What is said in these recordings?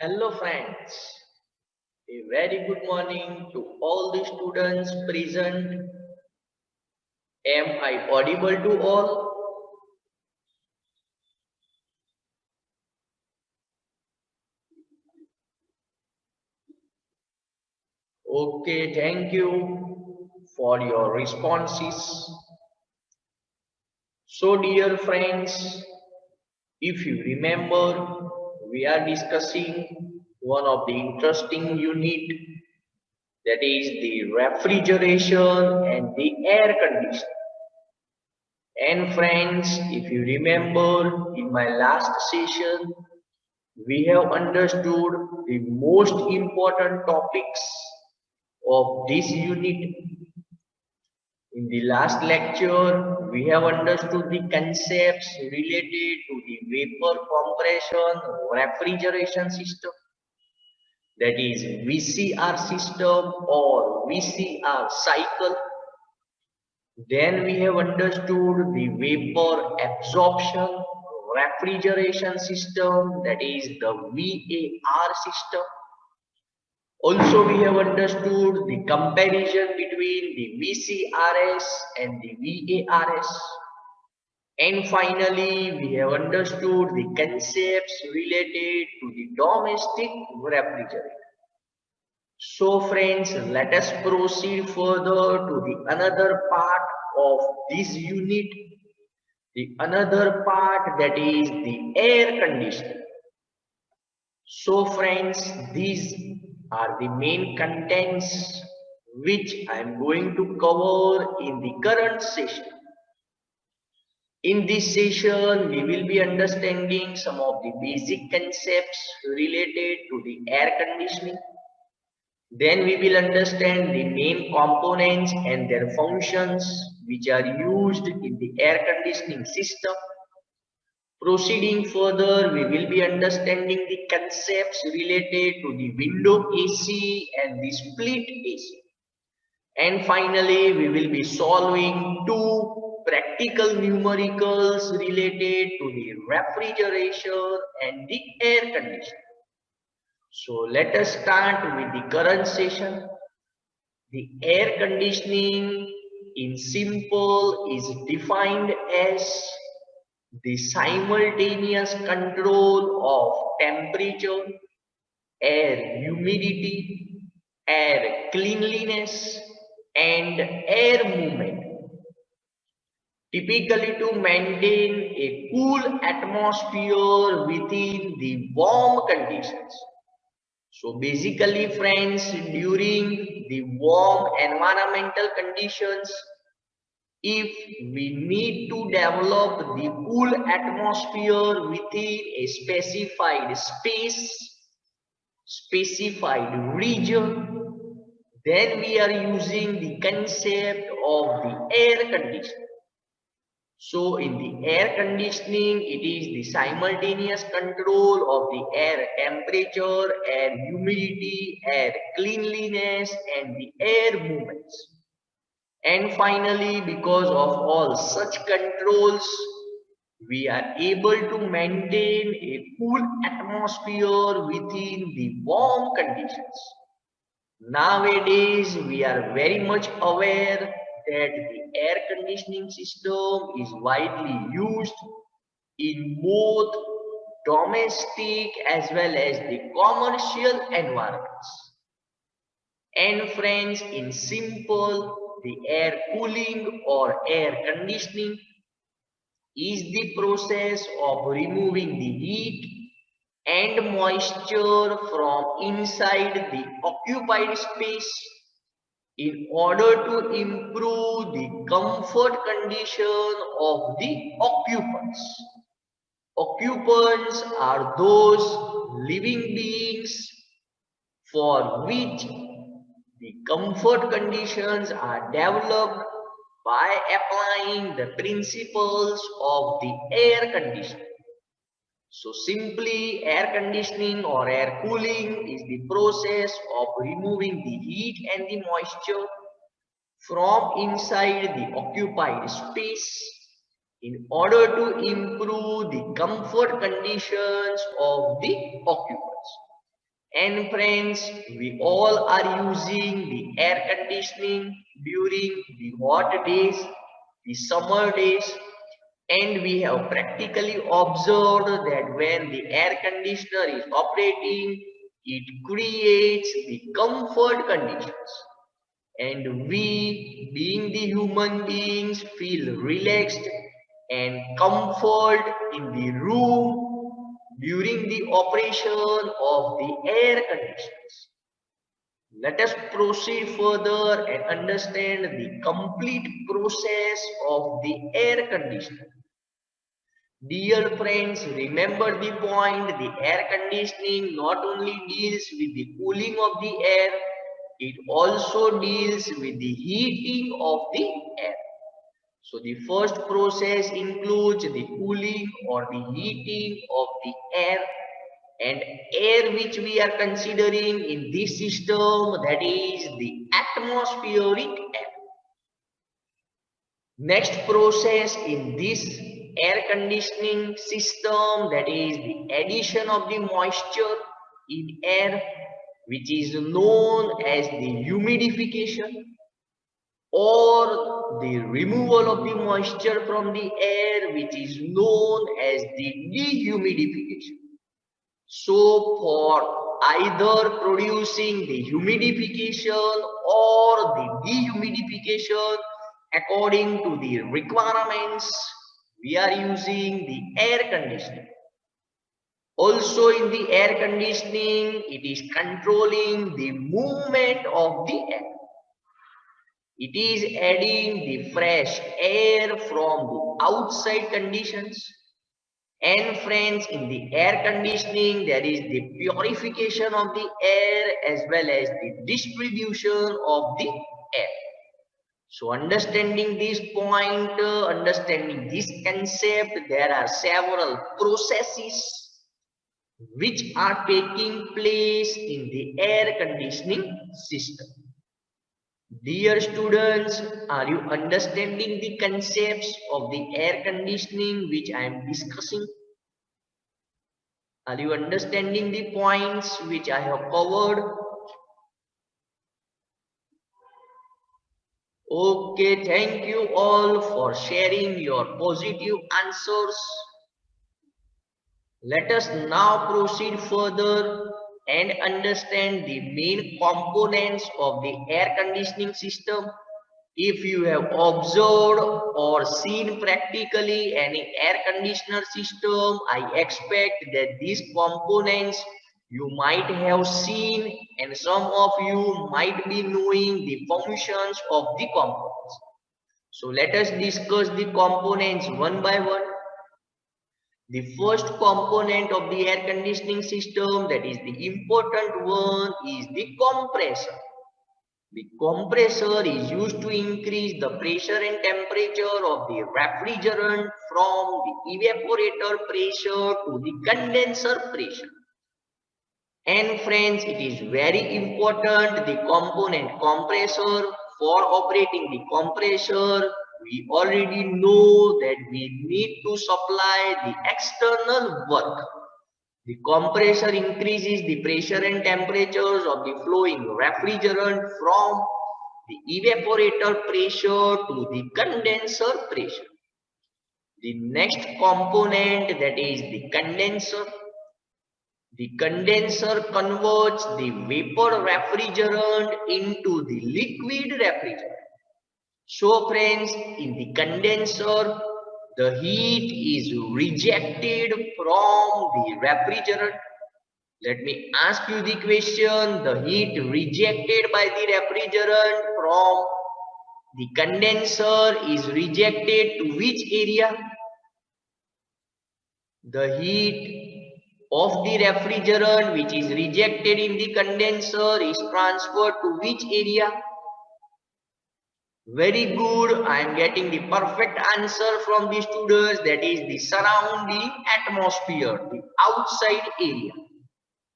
Hello friends, a very good morning to all the students present. Am I audible to all? Okay, thank you for your responses. So dear friends, if you remember, we are discussing one of the interesting unit, that is the refrigeration and the air conditioning. And friends, if you remember in my last session, we have understood the most important topics of this unit. In the last lecture, we have understood the concepts related to the vapor compression refrigeration system, that is VCR system or VCR cycle. Then we have understood the vapor absorption refrigeration system, that is the VAR system. Also, we have understood the comparison between the VCRS and the VARS. And finally, we have understood the concepts related to the domestic refrigerator. So friends, let us proceed further to the another part of this unit. The another part, that is the air conditioning. So friends, these are the main contents which I am going to cover in the current session. In this session, we will be understanding some of the basic concepts related to the air conditioning. Then we will understand the main components and their functions which are used in the air conditioning system. Proceeding further, we will be understanding the concepts related to the window AC and the split AC. And finally, we will be solving two practical numericals related to the refrigeration and the air conditioning. So let us start with the current session. The air conditioning in simple is defined as the simultaneous control of temperature, air humidity, air cleanliness, and air movement, typically to maintain a cool atmosphere within the warm conditions. So basically friends, during the warm environmental conditions, if we need to develop the cool atmosphere within a specified space, specified region, then we are using the concept of the air conditioning. So in the air conditioning, it is the simultaneous control of the air temperature, air humidity, air cleanliness, and the air movements. And finally, because of all such controls, we are able to maintain a cool atmosphere within the warm conditions. Nowadays, we are very much aware that the air conditioning system is widely used in both domestic as well as the commercial environments. And friends, in simple, the air cooling or air conditioning is the process of removing the heat and moisture from inside the occupied space in order to improve the comfort condition of the occupants. Occupants are those living beings for which the comfort conditions are developed by applying the principles of the air conditioning. So simply, air conditioning or air cooling is the process of removing the heat and the moisture from inside the occupied space in order to improve the comfort conditions of the occupants. And friends, we all are using the air conditioning during the hot days, the summer days, and we have practically observed that when the air conditioner is operating, it creates the comfort conditions. And we, being the human beings, feel relaxed and comfort in the room during the operation of the air conditioners. Let us proceed further and understand the complete process of the air conditioner. Dear friends, remember the point, the air conditioning not only deals with the cooling of the air, it also deals with the heating of the air. So the first process includes the cooling or the heating of the air, and air which we are considering in this system, that is the atmospheric air. Next process in this air conditioning system, that is the addition of the moisture in air, which is known as the humidification, or the removal of the moisture from the air, which is known as the dehumidification. So for either producing the humidification or the dehumidification according to the requirements, we are using the air conditioning. Also in the air conditioning, it is controlling the movement of the air. It is adding the fresh air from the outside conditions. And friends, in the air conditioning, there is the purification of the air as well as the distribution of the air. So understanding this point, understanding this concept, there are several processes which are taking place in the air conditioning system. Dear students, are you understanding the concepts of the air conditioning which I am discussing? Are you understanding the points which I have covered? Okay, thank you all for sharing your positive answers. Let us now proceed further and understand the main components of the air conditioning system. If you have observed or seen practically any air conditioner system, I expect that these components you might have seen and some of you might be knowing the functions of the components. So let us discuss the components one by one. The first component of the air conditioning system, that is the important one, is the compressor. The compressor is used to increase the pressure and temperature of the refrigerant from the evaporator pressure to the condenser pressure. And friends, it is very important, the component compressor. For operating the compressor, we already know that we need to supply the external work. The compressor increases the pressure and temperatures of the flowing refrigerant from the evaporator pressure to the condenser pressure. The next component, that is the condenser. The condenser converts the vapor refrigerant into the liquid refrigerant. So friends, in the condenser, the heat is rejected from the refrigerant. Let me ask you the question, the heat rejected by the refrigerant from the condenser is rejected to which area? The heat of the refrigerant which is rejected in the condenser is transferred to which area? Very good. I am getting the perfect answer from the students, that is the surrounding atmosphere, the outside area.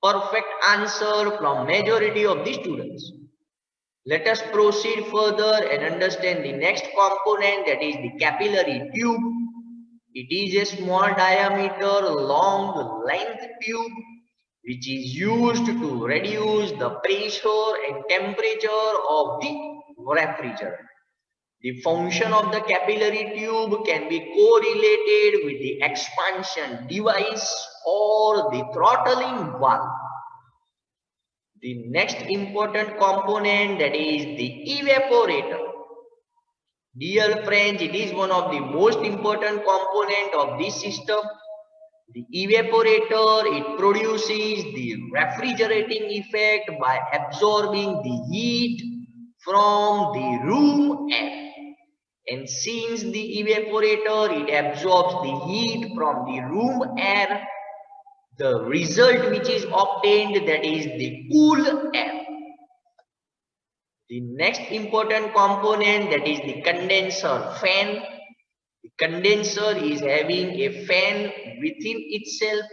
Perfect answer from majority of the students. Let us proceed further and understand the next component, that is the capillary tube. It is a small diameter, long length tube which is used to reduce the pressure and temperature of the refrigerant. The function of the capillary tube can be correlated with the expansion device or the throttling valve. The next important component, that is the evaporator. Dear friends, it is one of the most important component of this system. The evaporator, it produces the refrigerating effect by absorbing the heat from the room air. And since the evaporator, it absorbs the heat from the room air, the result which is obtained, that is the cool air. The next important component, that is the condenser fan. The condenser is having a fan within itself.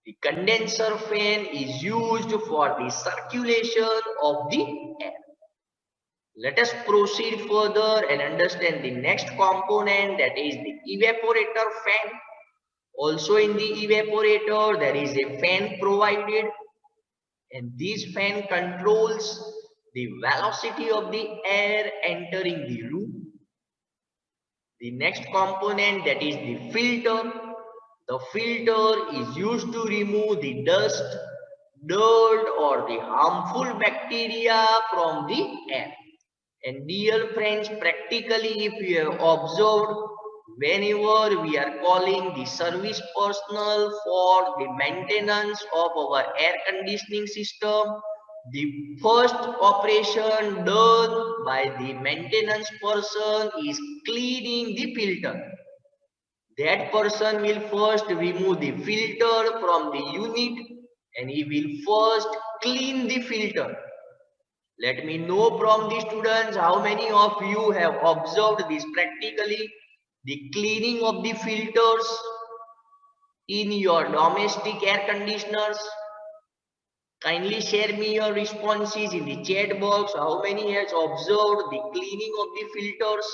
The condenser fan is used for the circulation of the air. Let us proceed further and understand the next component, that is the evaporator fan. Also in the evaporator, there is a fan provided, and this fan controls the velocity of the air entering the room. The next component, that is the filter. The filter is used to remove the dust, dirt or the harmful bacteria from the air. And dear friends, practically if you have observed, whenever we are calling the service personnel for the maintenance of our air conditioning system, the first operation done by the maintenance person is cleaning the filter. That person will first remove the filter from the unit and he will first clean the filter. Let me know from the students how many of you have observed this practically, the cleaning of the filters in your domestic air conditioners. Kindly share me your responses in the chat box. How many has observed the cleaning of the filters?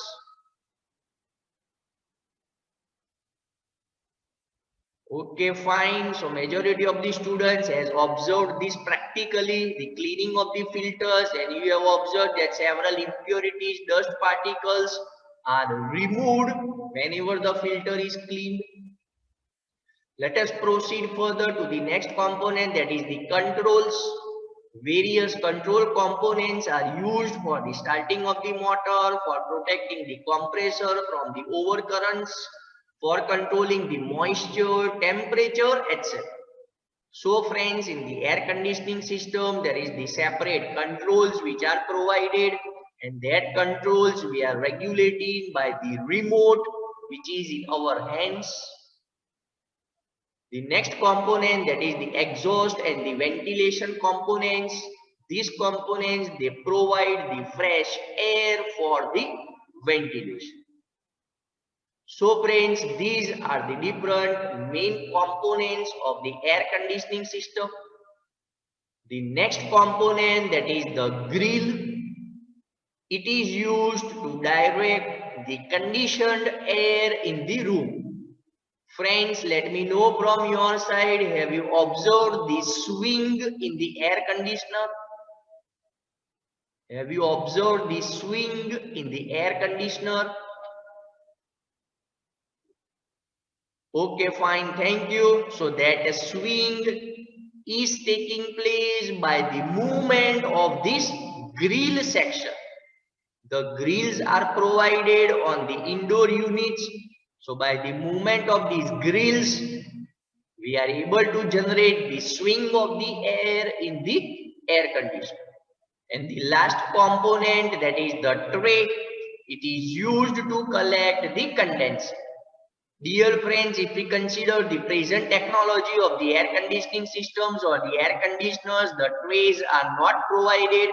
Okay, fine. So majority of the students has observed this practically, the cleaning of the filters, and you have observed that several impurities, dust particles are removed whenever the filter is cleaned. Let us proceed further to the next component, that is the controls. Various control components are used for the starting of the motor, for protecting the compressor from the overcurrents, for controlling the moisture, temperature, etc. So friends, in the air conditioning system, there is the separate controls which are provided, and that controls we are regulating by the remote which is in our hands. The next component, that is the exhaust and the ventilation components. These components, they provide the fresh air for the ventilation. So friends, these are the different main components of the air conditioning system. The next component, that is the grill. It is used to direct the conditioned air in the room. Friends, let me know from your side, have you observed the swing in the air conditioner? Have you observed the swing in the air conditioner? Okay, fine, thank you. So that swing is taking place by the movement of this grill section. The grills are provided on the indoor units. So by the movement of these grills, we are able to generate the swing of the air in the air conditioner. And the last component, that is the tray, it is used to collect the condenser. Dear friends, if we consider the present technology of the air conditioning systems or the air conditioners, the trays are not provided,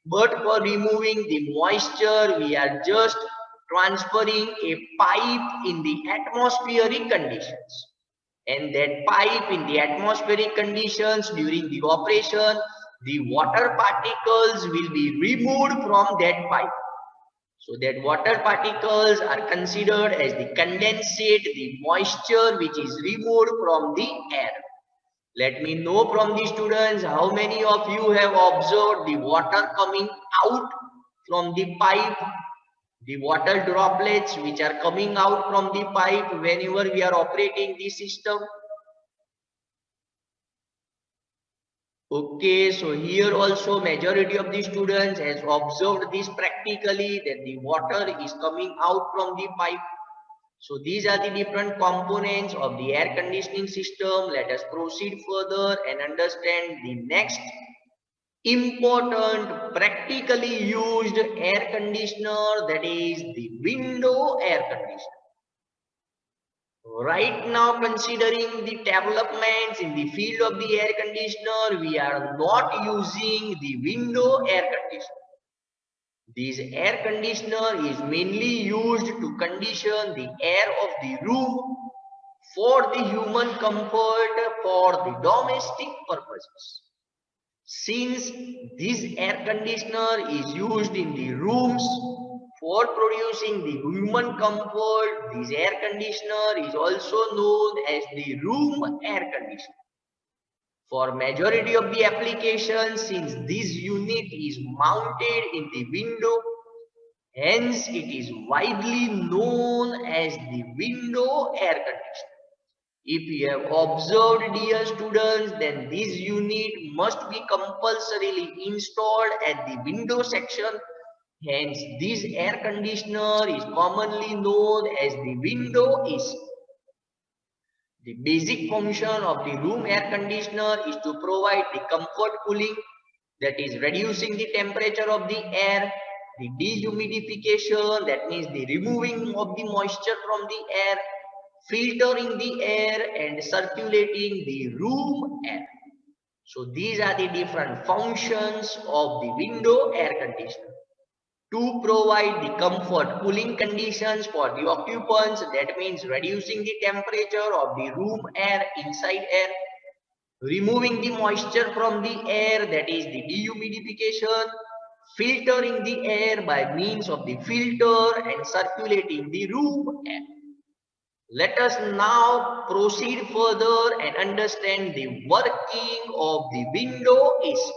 but for removing the moisture, we are just transferring a pipe in the atmospheric conditions. And that pipe in the atmospheric conditions, during the operation, the water particles will be removed from that pipe. So that water particles are considered as the condensate, the moisture which is removed from the air. Let me know from the students how many of you have observed the water coming out from the pipe, the water droplets which are coming out from the pipe whenever we are operating the system. Okay, so here also majority of the students has observed this practically, that the water is coming out from the pipe. So these are the different components of the air conditioning system. Let us proceed further and understand the next important practically used air conditioner, that is the window air conditioner. Right now, considering the developments in the field of the air conditioner, we are not using the window air conditioner. This air conditioner is mainly used to condition the air of the room for the human comfort, for the domestic purposes. Since this air conditioner is used in the rooms for producing the human comfort, this air conditioner is also known as the room air conditioner. For majority of the applications, since this unit is mounted in the window, hence it is widely known as the window air conditioner. If you have observed, dear students, then this unit must be compulsorily installed at the window section. Hence, this air conditioner is commonly known as the window AC. The basic function of the room air conditioner is to provide the comfort cooling, that is reducing the temperature of the air, the dehumidification, that means the removing of the moisture from the air, filtering the air and circulating the room air. So these are the different functions of the window air conditioner. To provide the comfort cooling conditions for the occupants, that means reducing the temperature of the room air, inside air, removing the moisture from the air, that is the dehumidification, filtering the air by means of the filter and circulating the room air. Let us now proceed further and understand the working of the window AC.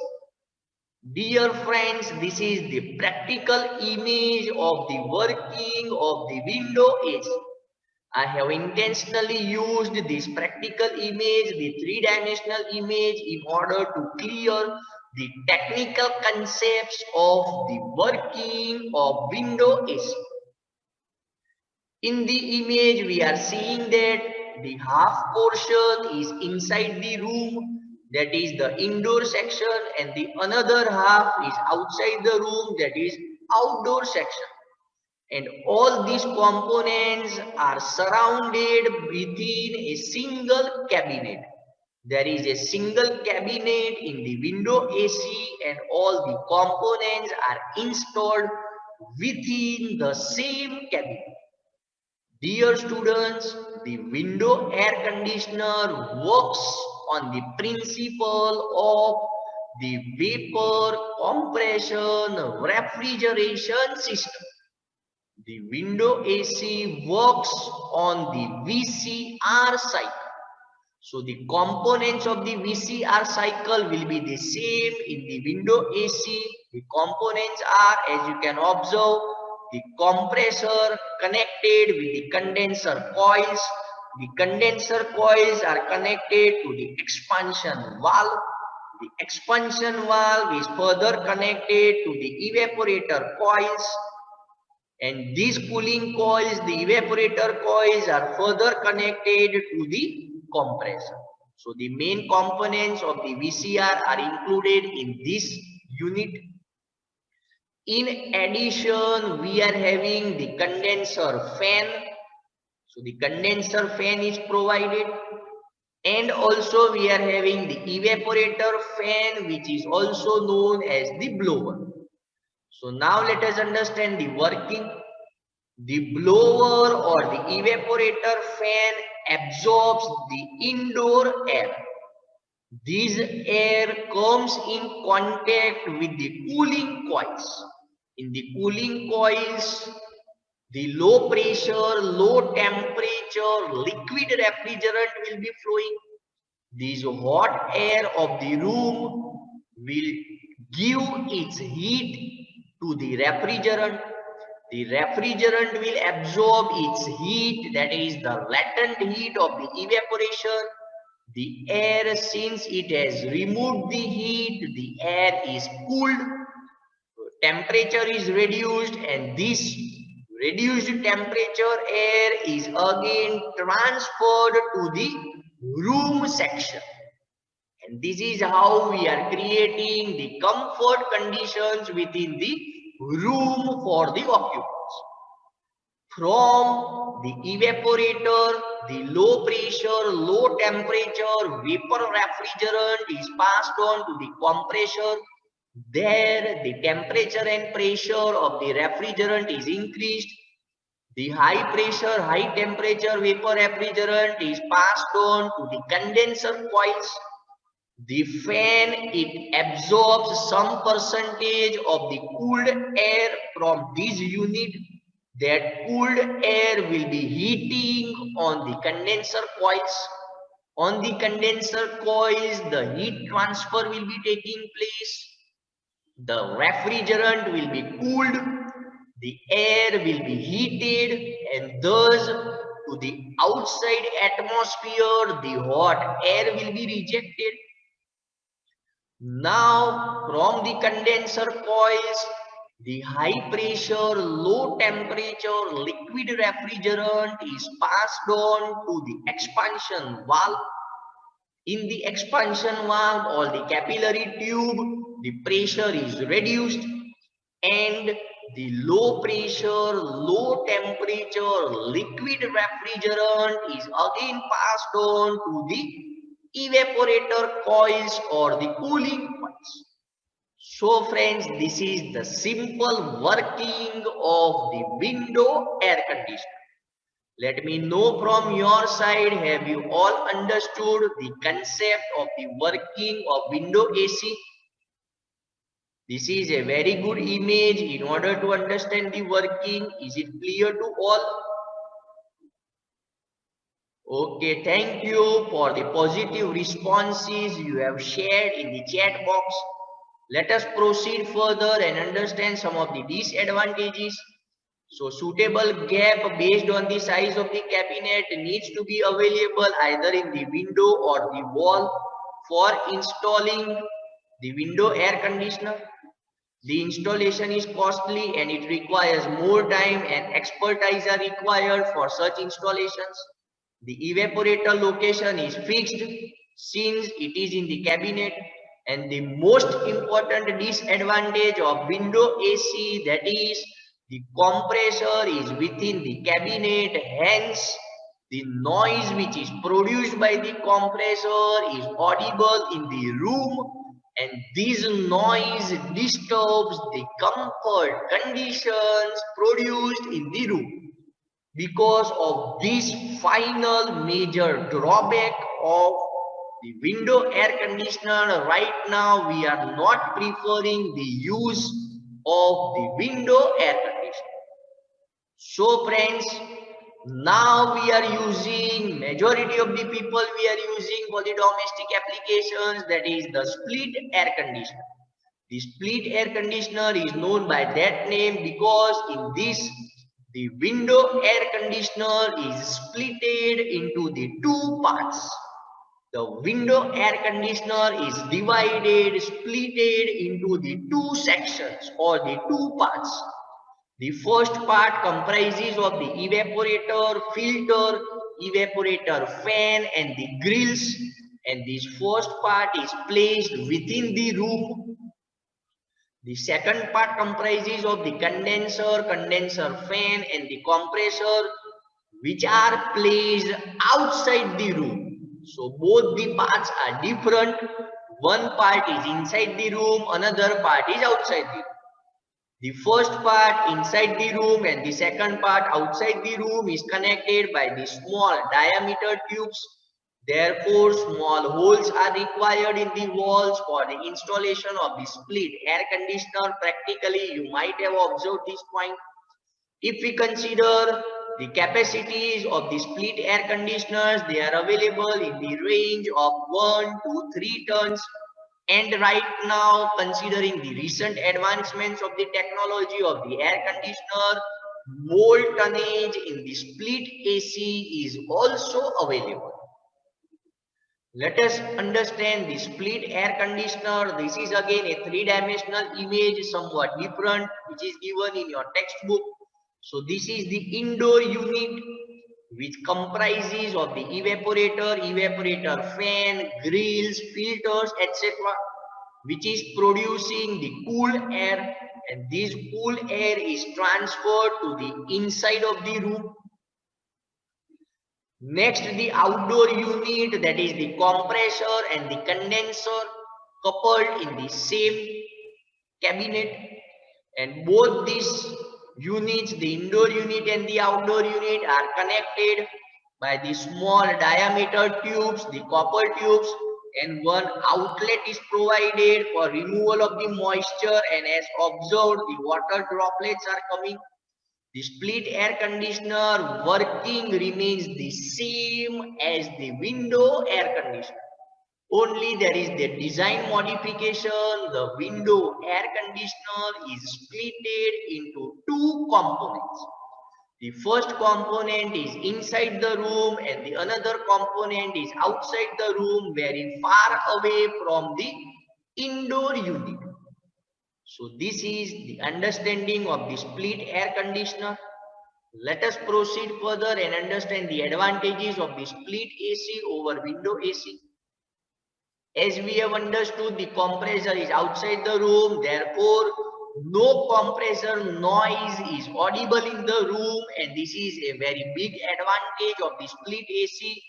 Dear friends, this is the practical image of the working of the window AC. I have intentionally used this practical image, the three-dimensional image, in order to clear the technical concepts of the working of window AC. In the image, we are seeing that the half portion is inside the room, that is the indoor section, and the another half is outside the room, that is outdoor section. And all these components are surrounded within a single cabinet. There is a single cabinet in the window AC, and all the components are installed within the same cabinet. Dear students, the window air conditioner works on the principle of the vapor compression refrigeration system. The window AC works on the VCR cycle. So the components of the VCR cycle will be the same in the window AC. The components are, as you can observe, the compressor connected with the condenser coils. The condenser coils are connected to the expansion valve. The expansion valve is further connected to the evaporator coils. And these cooling coils, the evaporator coils, are further connected to the compressor. So the main components of the VCR are included in this unit. In addition, we are having the condenser fan. So the condenser fan is provided. And also we are having the evaporator fan, which is also known as the blower. So now let us understand the working. The blower or the evaporator fan absorbs the indoor air. This air comes in contact with the cooling coils. In the cooling coils, the low pressure, low temperature liquid refrigerant will be flowing. This hot air of the room will give its heat to the refrigerant. The refrigerant will absorb its heat, that is the latent heat of the evaporation. The air, since it has removed the heat, the air is cooled, temperature is reduced, and this reduced temperature air is again transferred to the room section. And this is how we are creating the comfort conditions within the room for the occupants. From the evaporator, the low pressure, low temperature vapor refrigerant is passed on to the compressor. There, the temperature and pressure of the refrigerant is increased. The high pressure, high temperature vapor refrigerant is passed on to the condenser coils. The fan, it absorbs some percentage of the cooled air from this unit. That cooled air will be heating on the condenser coils. On the condenser coils, the heat transfer will be taking place. The refrigerant will be cooled. The air will be heated, and thus to the outside atmosphere, the hot air will be rejected. Now, from the condenser coils, the high pressure, low temperature liquid refrigerant is passed on to the expansion valve. In the expansion valve or the capillary tube, the pressure is reduced, and the low pressure, low temperature liquid refrigerant is again passed on to the evaporator coils or the cooling coils. So friends, this is the simple working of the window air conditioner. Let me know from your side, have you all understood the concept of the working of window AC? This is a very good image in order to understand the working. Is it clear to all? Okay, thank you for the positive responses you have shared in the chat box. Let us proceed further and understand some of the disadvantages. So, suitable gap based on the size of the cabinet needs to be available either in the window or the wall for installing the window air conditioner. The installation is costly and it requires more time, and expertise are required for such installations. The evaporator location is fixed since it is in the cabinet, and the most important disadvantage of window AC, that is the compressor is within the cabinet, hence the noise which is produced by the compressor is audible in the room, and this noise disturbs the comfort conditions produced in the room. Because of this final major drawback of the window air conditioner, right now we are not preferring the use of the window air conditioner. So friends, now we are using, majority of the people we are using for the domestic applications, that is the split air conditioner. The split air conditioner is known by that name because in this, the window air conditioner is splitted into the two parts. The window air conditioner is divided, splitted into the two sections or the two parts. The first part comprises of the evaporator, filter, evaporator fan and the grills, and this first part is placed within the room. The second part comprises of the condenser, condenser fan and the compressor, which are placed outside the room. So both the parts are different. One part is inside the room, another part is outside the room. The first part inside the room and the second part outside the room is connected by the small diameter tubes. Therefore, small holes are required in the walls for the installation of the split air conditioner. Practically, you might have observed this point. If we consider The capacities of the split air conditioners, they are available in the range of 1 to 3 tons. And right now, considering the recent advancements of the technology of the air conditioner, more tonnage in the split AC is also available. Let us understand the split air conditioner. This is again a three-dimensional image, somewhat different, which is given in your textbook. So this is the indoor unit, which comprises of the evaporator fan, grills, filters, etc., which is producing the cool air, and this cool air is transferred to the inside of the room. Next, the outdoor unit, that is the compressor and the condenser coupled in the same cabinet, and both these units, the indoor unit and the outdoor unit, are connected by the small diameter tubes, the copper tubes, and one outlet is provided for removal of the moisture, and as observed, the water droplets are coming. The split air conditioner working remains the same as the window air conditioner. Only there is the design modification. The window air conditioner is splitted into two components. The first component is inside the room and the another component is outside the room, very far away from the indoor unit. So this is the understanding of the split air conditioner. Let us proceed further and understand the advantages of the split AC over window AC. As we have understood, the compressor is outside the room, therefore no compressor noise is audible in the room, and this is a very big advantage of the split AC.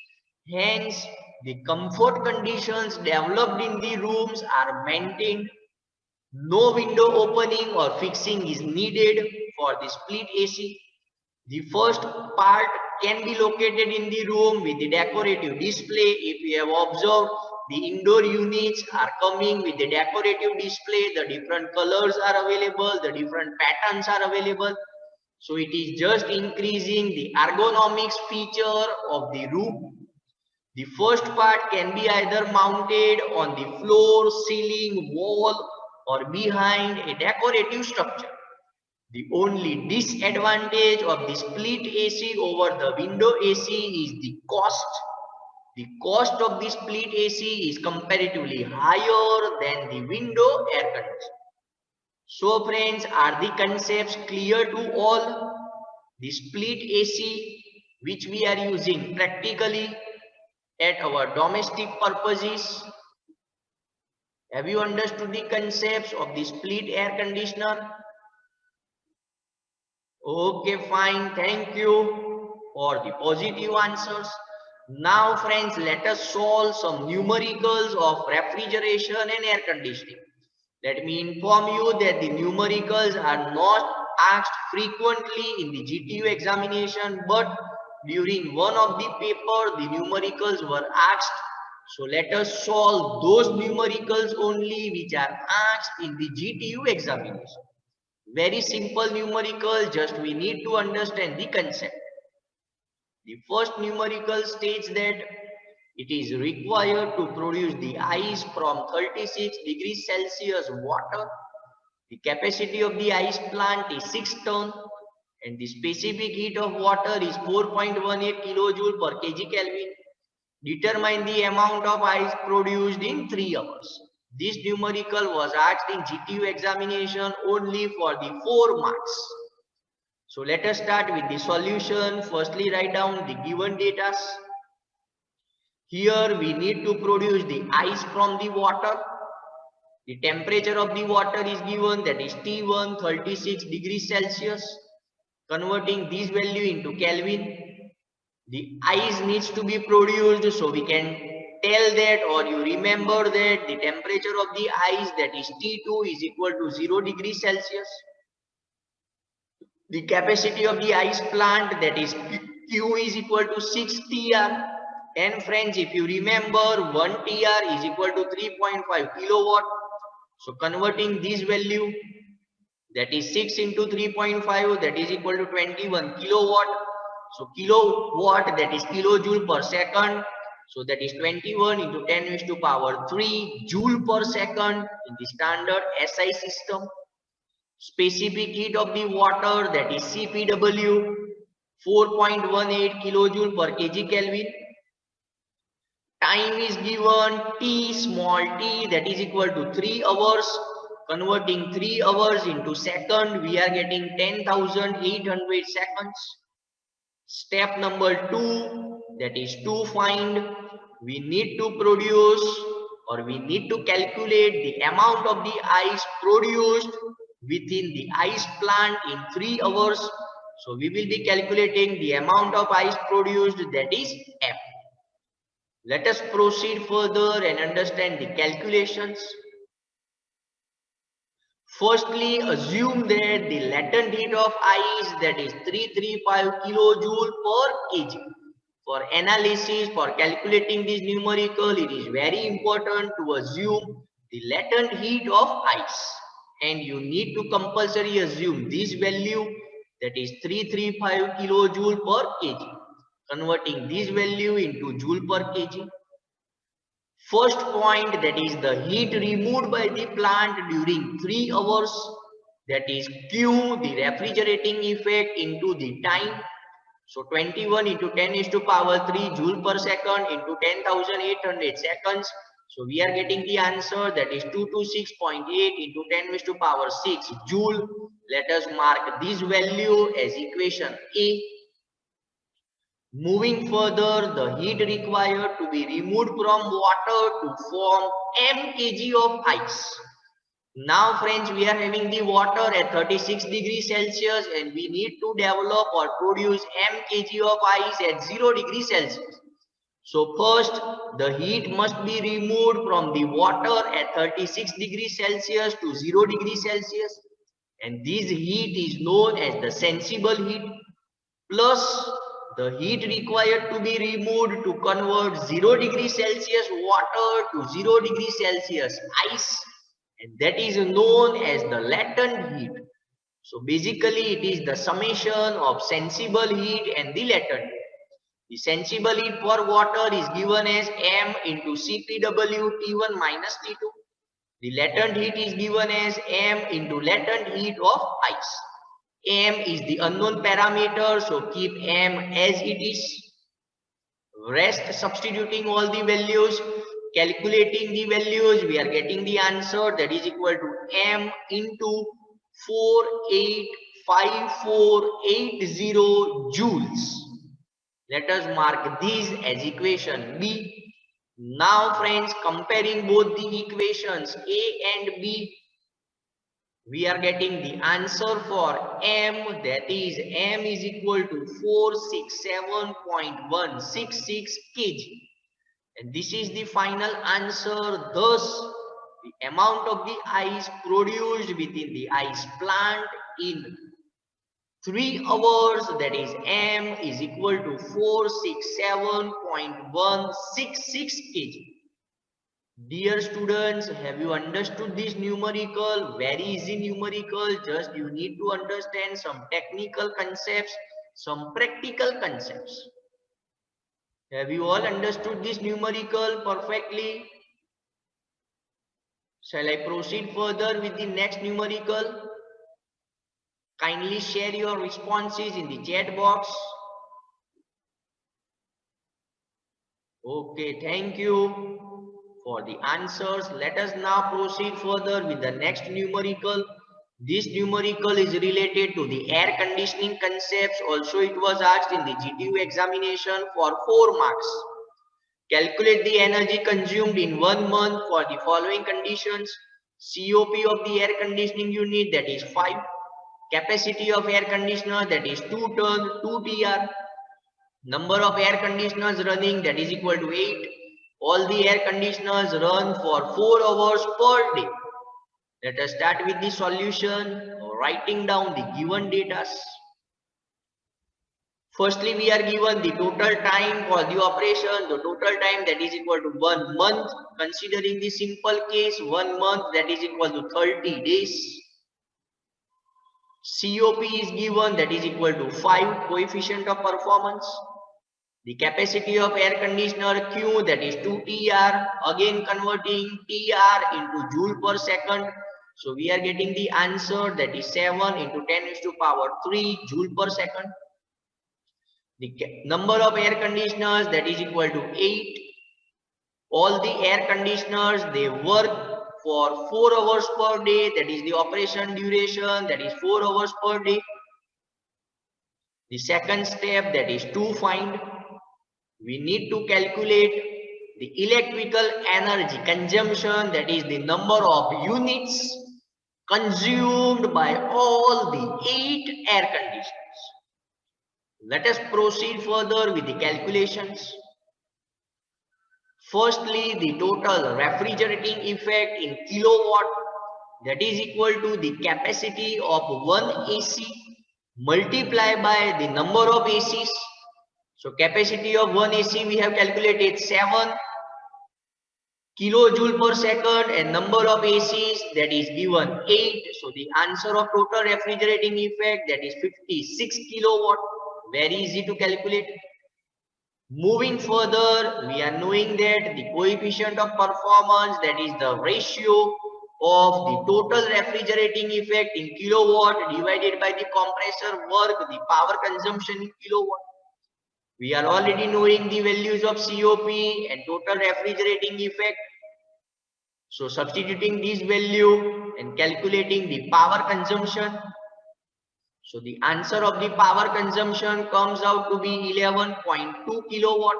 Hence, the comfort conditions developed in the rooms are maintained. No window opening or fixing is needed for the split AC. The first part can be located in the room with the decorative display. If you have observed, the indoor units are coming with the decorative display. The different colors are available, the different patterns are available. So it is just increasing the ergonomics feature of the room. The first part can be either mounted on the floor, ceiling, wall, or behind a decorative structure. The only disadvantage of the split AC over the window AC is the cost. The cost of the split AC is comparatively higher than the window air conditioner. So friends, are the concepts clear to all? The split AC, which we are using practically at our domestic purposes. Have you understood the concepts of the split air conditioner? Okay, fine. Thank you for the positive answers. Now, friends, let us solve some numericals of refrigeration and air conditioning. Let me inform you that the numericals are not asked frequently in the GTU examination, but during one of the paper, the numericals were asked. So let us solve those numericals only which are asked in the GTU examination. Very simple numerical, just we need to understand the concept. The first numerical states that it is required to produce the ice from 36 degrees Celsius water. The capacity of the ice plant is 6 ton and the specific heat of water is 4.18 kilojoule per kg Kelvin. Determine the amount of ice produced in 3 hours. This numerical was asked in GTU examination only for the 4 marks. So let us start with the solution. Firstly, write down the given data. Here we need to produce the ice from the water. The temperature of the water is given, that is T1 36 degrees Celsius. Converting this value into Kelvin. The ice needs to be produced, so we can tell that, or you remember that the temperature of the ice, that is T2, is equal to 0 degrees Celsius. The capacity of the ice plant, that is Q, is equal to 6 TR. And friends, if you remember, 1 TR is equal to 3.5 kilowatt. So converting this value, that is 6 into 3.5, that is equal to 21 kilowatt. So kilowatt, that is kilojoule per second. So that is 21 into 10 raised to power 3 joule per second in the standard SI system. Specific heat of the water, that is CPW, 4.18 kilojoule per kg Kelvin. Time is given T small t, that is equal to 3 hours. Converting 3 hours into second, we are getting 10,800 seconds. Step number 2, that is to find, we need to produce or we need to calculate the amount of the ice produced within the ice plant in 3 hours. So we will be calculating the amount of ice produced, that is F. Let us proceed further and understand the calculations. Firstly, assume that the latent heat of ice, that is 335 kilojoule per kg. For analysis, for calculating this numerical, it is very important to assume the latent heat of ice. And you need to compulsory assume this value, that is 335 kilojoule per kg. Converting this value into joule per kg. First point, that is the heat removed by the plant during 3 hours, that is Q, the refrigerating effect into the time. So 21 into 10 is to power 3 joule per second into 10,800 seconds. So we are getting the answer, that is 226.8 into 10 is to power 6 joule. Let us mark this value as equation A. Moving further, the heat required to be removed from water to form m kg of ice. Now friends, we are having the water at 36 degrees Celsius and we need to develop or produce m kg of ice at 0 degrees Celsius. So first, the heat must be removed from the water at 36 degrees Celsius to 0 degrees Celsius. And this heat is known as the sensible heat, plus the heat required to be removed to convert 0 degrees Celsius water to 0 degrees Celsius ice, and that is known as the latent heat. So basically it is the summation of sensible heat and the latent heat. The sensible heat for water is given as m into CPW T1 minus T2. The latent heat is given as m into latent heat of ice. M is the unknown parameter, so keep M as it is. Rest substituting all the values, calculating the values, we are getting the answer, that is equal to M into 485480 joules. Let us mark these as equation B. Now friends, comparing both the equations A and B, we are getting the answer for M, that is M is equal to 467.166 kg. And this is the final answer. Thus, the amount of the ice produced within the ice plant in 3 hours, that is M is equal to 467.166 kg. Dear students, have you understood this numerical? Very easy numerical. Just you need to understand some technical concepts, some practical concepts. Have you all understood this numerical perfectly? Shall I proceed further with the next numerical? Kindly share your responses in the chat box. Okay, thank you for the answers. Let us now proceed further with the next numerical. This numerical is related to the air conditioning concepts. Also, it was asked in the GTU examination for 4 marks. Calculate the energy consumed in 1 month for the following conditions. COP of the air conditioning unit, that is 5. Capacity of air conditioner, that is 2 ton, 2 TR. Number of air conditioners running, that is equal to 8. All the air conditioners run for 4 hours per day. Let us start with the solution, writing down the given data. Firstly, we are given the total time for the operation. The total time, that is equal to 1 month. Considering the simple case, 1 month, that is equal to 30 days. COP is given, that is equal to 5, coefficient of performance. The capacity of air conditioner Q, that is 2 TR, again converting TR into joule per second. So we are getting the answer, that is 7 into 10 raised to power 3 joule per second. The number of air conditioners, that is equal to 8. All the air conditioners, they work for 4 hours per day, that is the operation duration, that is 4 hours per day. The second step, that is to find, we need to calculate the electrical energy consumption, that is the number of units consumed by all the 8 air conditioners. Let us proceed further with the calculations. Firstly, the total refrigerating effect in kilowatt, that is equal to the capacity of one AC multiplied by the number of ACs. So capacity of one AC we have calculated 7 kilojoule per second, and number of ACs, that is given 8. So the answer of total refrigerating effect, that is 56 kilowatt. Very easy to calculate. Moving further, we are knowing that the coefficient of performance, that is the ratio of the total refrigerating effect in kilowatt divided by the compressor work, the power consumption in kilowatt. We are already knowing the values of COP and total refrigerating effect. So substituting this value and calculating the power consumption. So the answer of the power consumption comes out to be 11.2 kilowatt.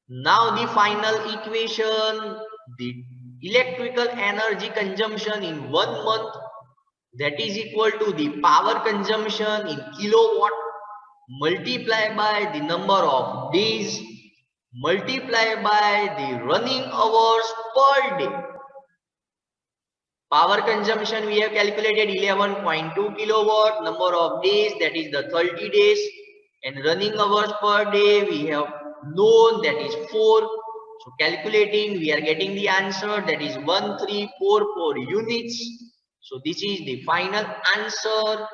Now the final equation, the electrical energy consumption in 1 month, that is equal to the power consumption in kilowatt multiplied by the number of days multiplied by the running hours per day. Power consumption we have calculated 11.2 kilowatt, number of days, that is the 30 days, and running hours per day we have known, that is 4. So calculating, we are getting the answer, that is 1344 units. So this is the final answer.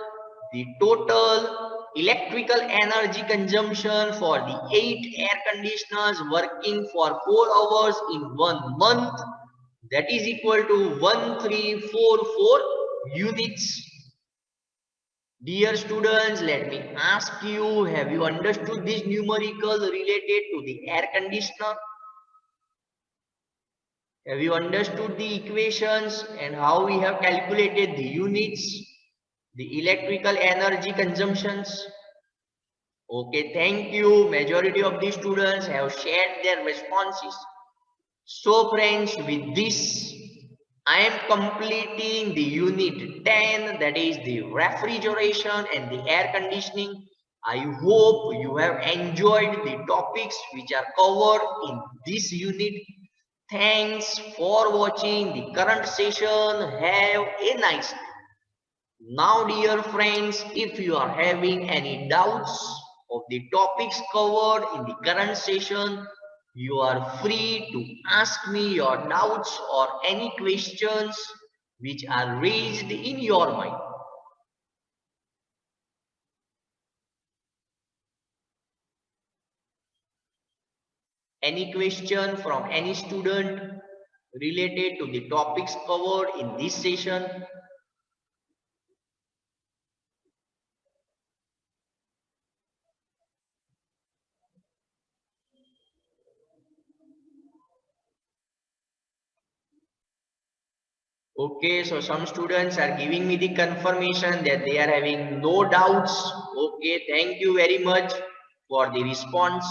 The total electrical energy consumption for the 8 air conditioners working for 4 hours in 1 month, that is equal to 1344 units. Dear students, let me ask you, have you understood this numerical related to the air conditioner? Have you understood the equations and how we have calculated the units, the electrical energy consumptions? Okay, thank you. Majority of the students have shared their responses. So friends, with this, I am completing the unit 10, that is the refrigeration and the air conditioning. I hope you have enjoyed the topics which are covered in this unit. Thanks for watching the current session. Have a nice day. Now dear friends, if you are having any doubts of the topics covered in the current session, you are free to ask me your doubts or any questions which are raised in your mind. Any question from any student related to the topics covered in this session? Okay, so some students are giving me the confirmation that they are having no doubts. Okay, thank you very much for the response.